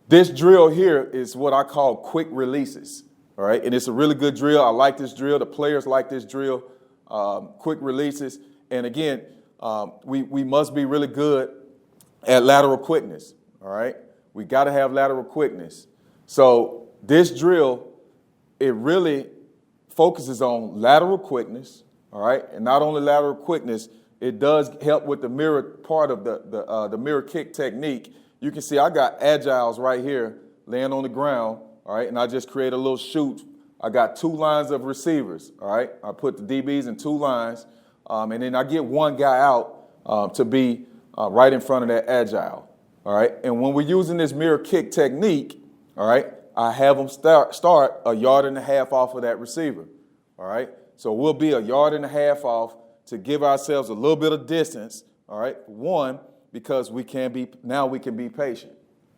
This drill here is what I call quick releases, all right? And it's a really good drill. I like this drill. The players like this drill, quick releases. And again, we must be really good at lateral quickness, all right? We got to have lateral quickness. So this drill, it really focuses on lateral quickness, all right? And not only lateral quickness, it does help with the mirror part of the mirror kick technique. You can see I got agiles right here laying on the ground, all right? And I just create a little chute. I got 2 lines of receivers, all right? I put the DBs in 2 lines, and then I get one guy out to be right in front of that agile, all right? And when we're using this mirror kick technique, all right, I have them start 1.5 yards off of that receiver, all right? So we'll be 1.5 yards off to give ourselves a little bit of distance, all right? One, because we can be patient,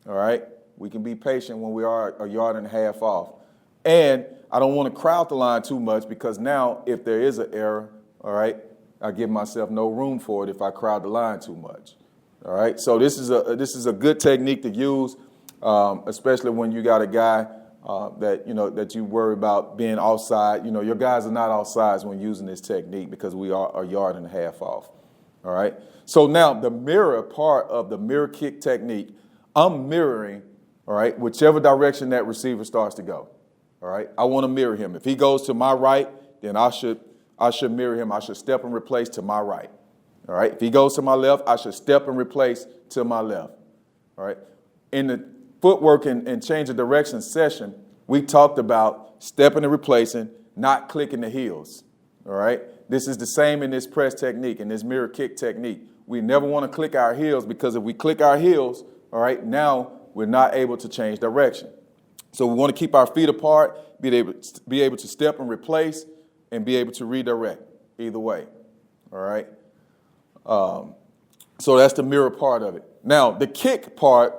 all right? We can be patient when we are 1.5 yards off. And I don't want to crowd the line too much because now if there is an error, all right, I give myself no room for it if I crowd the line too much, all right? So this is a good technique to use, especially when you got a guy that you worry about being offside. You know, your guys are not offsides when using this technique because we are 1.5 yards off, all right? So now the mirror part of the mirror kick technique, I'm mirroring, all right, whichever direction that receiver starts to go, all right? I want to mirror him. If he goes to my right, then I should mirror him. I should step and replace to my right, all right? If he goes to my left, I should step and replace to my left, all right? In the footwork and change of direction session, we talked about stepping and replacing, not clicking the heels, all right? This is the same in this press technique, in this mirror kick technique. We never want to click our heels because if we click our heels, all right, now we're not able to change direction. So we want to keep our feet apart, be able to step and replace, and be able to redirect either way, all right? So that's the mirror part of it. Now, the kick part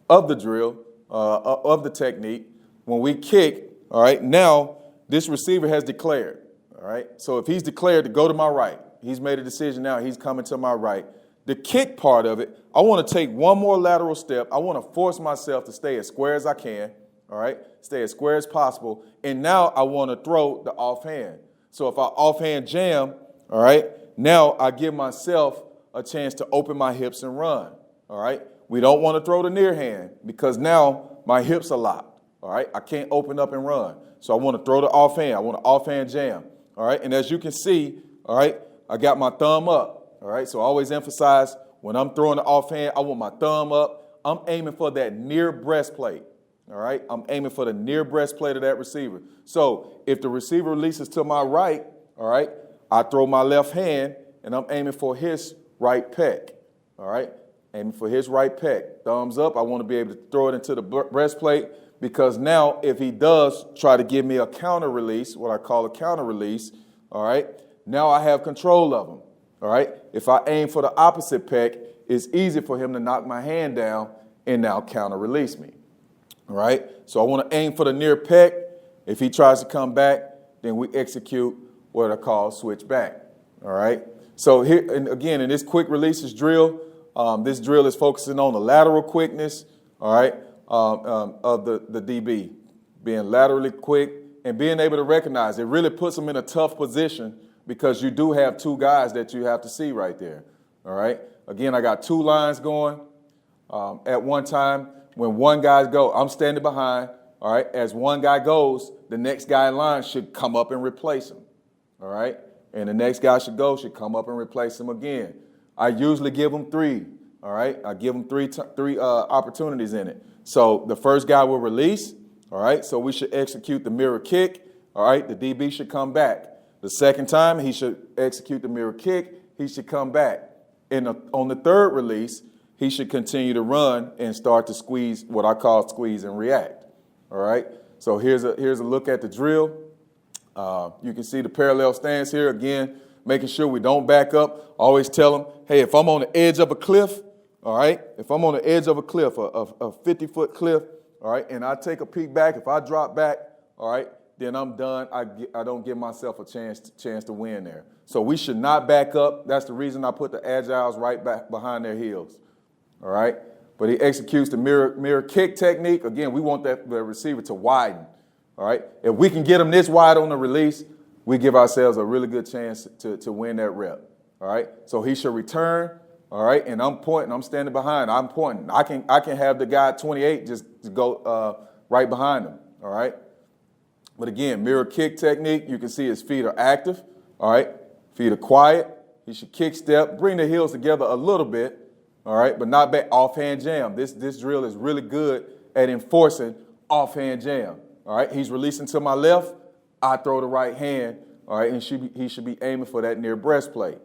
of the drill, of the technique, when we kick, all right, now this receiver has declared, all right? So if he's declared to go to my right, he's made a decision now, he's coming to my right. The kick part of it, I want to take one more lateral step. I want to force myself to stay as square as I can, all right? Stay as square as possible. And now I want to throw the offhand. So if I offhand jam, all right, now I give myself a chance to open my hips and run, all right? We don't want to throw the near hand because now my hips are locked, all right? I can't open up and run. So I want to throw the offhand. I want to offhand jam, all right? And as you can see, all right, I got my thumb up. All right, so I always emphasize when I'm throwing the offhand, I want my thumb up. I'm aiming for that near breastplate. All right, I'm aiming for the near breastplate of that receiver. So if the receiver releases to my right, all right, I throw my left hand and I'm aiming for his right pec. All right, aiming for his right pec. Thumbs up. I want to be able to throw it into the breastplate because now if he does try to give me a counter release, what I call a counter release, all right, now I have control of him. All right, if I aim for the opposite pec, it's easy for him to knock my hand down and now counter release me. All right, so I want to aim for the near pec. If he tries to come back, then we execute what I call switch back. All right, so here, and again, in this quick releases drill, this drill is focusing on the lateral quickness, all right, of the DB, being laterally quick and being able to recognize. It really puts them in a tough position because you do have 2 guys that you have to see right there, all right? Again, I got 2 lines going at one time. When one guy goes, I'm standing behind, all right? As one guy goes, the next guy in line should come up and replace him, all right? And the next guy should come up and replace him again. I usually give them 3, all right? I give them three opportunities in it. So the first guy will release, all right? So we should execute the mirror kick, all right? The DB should come back. The second time, he should execute the mirror kick. He should come back. And on the third release, he should continue to run and start to squeeze, what I call squeeze and react. All right? So here's a look at the drill. You can see the parallel stance here. Again, making sure we don't back up. Always tell them, hey, if I'm on the edge of a cliff, all right, if I'm on the edge of a cliff, a 50-foot cliff, all right, and I take a peek back, if I drop back, all right, then I'm done. I don't give myself a chance to win there. So we should not back up. That's the reason I put the agiles right back behind their heels. All right. but he executes the mirror kick technique. Again, we want the receiver to widen, all right? If we can get him this wide on the release, we give ourselves a really good chance to win that rep, all right? So he should return, all right? And I'm pointing, I'm standing behind, I'm pointing. I can have the guy at 28 just go right behind him, all right? But again, mirror kick technique, you can see his feet are active, all right? Feet are quiet. He should kick step, bring the heels together a little bit, all right, but not back offhand jam. This drill is really good at enforcing offhand jam, all right? He's releasing to my left, I throw the right hand, all right, and he should be aiming for that near breastplate,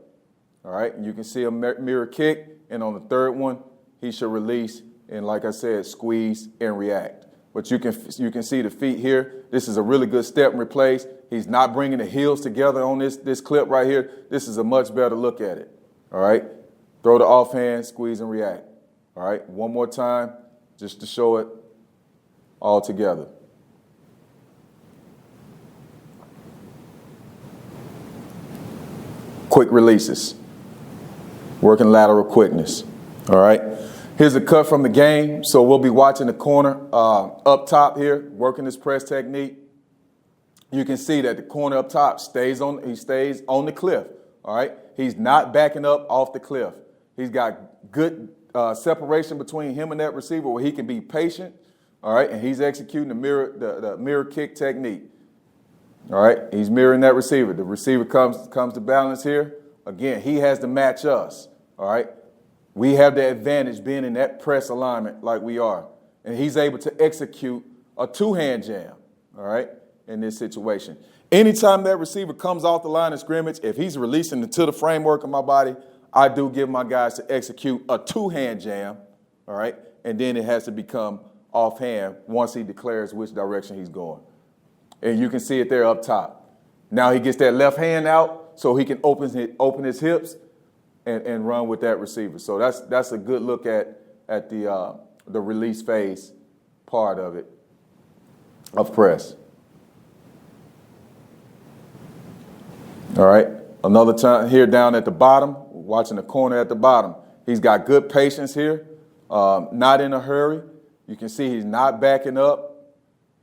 all right? And you can see a mirror kick, and on the third one, he should release and, like I said, squeeze and react. But you can see the feet here. This is a really good step and replace. He's not bringing the heels together on this clip right here. This is a much better look at it, all right? Throw the offhand, squeeze and react, all right? One more time, just to show it all together. Quick releases, working lateral quickness, all right? Here's a cut from the game. So we'll be watching the corner up top here, working this press technique. You can see that the corner up top stays on the cliff, all right? He's not backing up off the cliff. He's got good separation between him and that receiver where he can be patient, all right? And he's executing the mirror kick technique, all right? He's mirroring that receiver. The receiver comes to balance here. Again, he has to match us, all right? We have the advantage being in that press alignment like we are. And he's able to execute a two-hand jam, all right, in this situation. Anytime that receiver comes off the line of scrimmage, if he's releasing into the framework of my body, I do give my guys to execute a two-hand jam, all right, and then it has to become offhand once he declares which direction he's going. And you can see it there up top. Now he gets that left hand out so he can open his hips and run with that receiver. So that's a good look at the release phase part of it, of press. All right, another time here down at the bottom, watching the corner at the bottom. He's got good patience here, not in a hurry. You can see he's not backing up.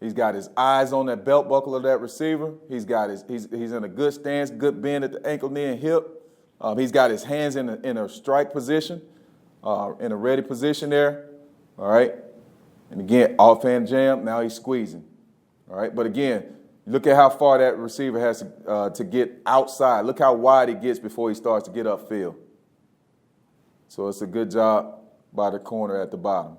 He's got his eyes on that belt buckle of that receiver. He's in a good stance, good bend at the ankle, knee, and hip. He's got his hands in a strike position, in a ready position there, all right? And again, offhand jam, now he's squeezing, all right? But again, look at how far that receiver has to get outside. Look how wide he gets before he starts to get upfield. So it's a good job by the corner at the bottom.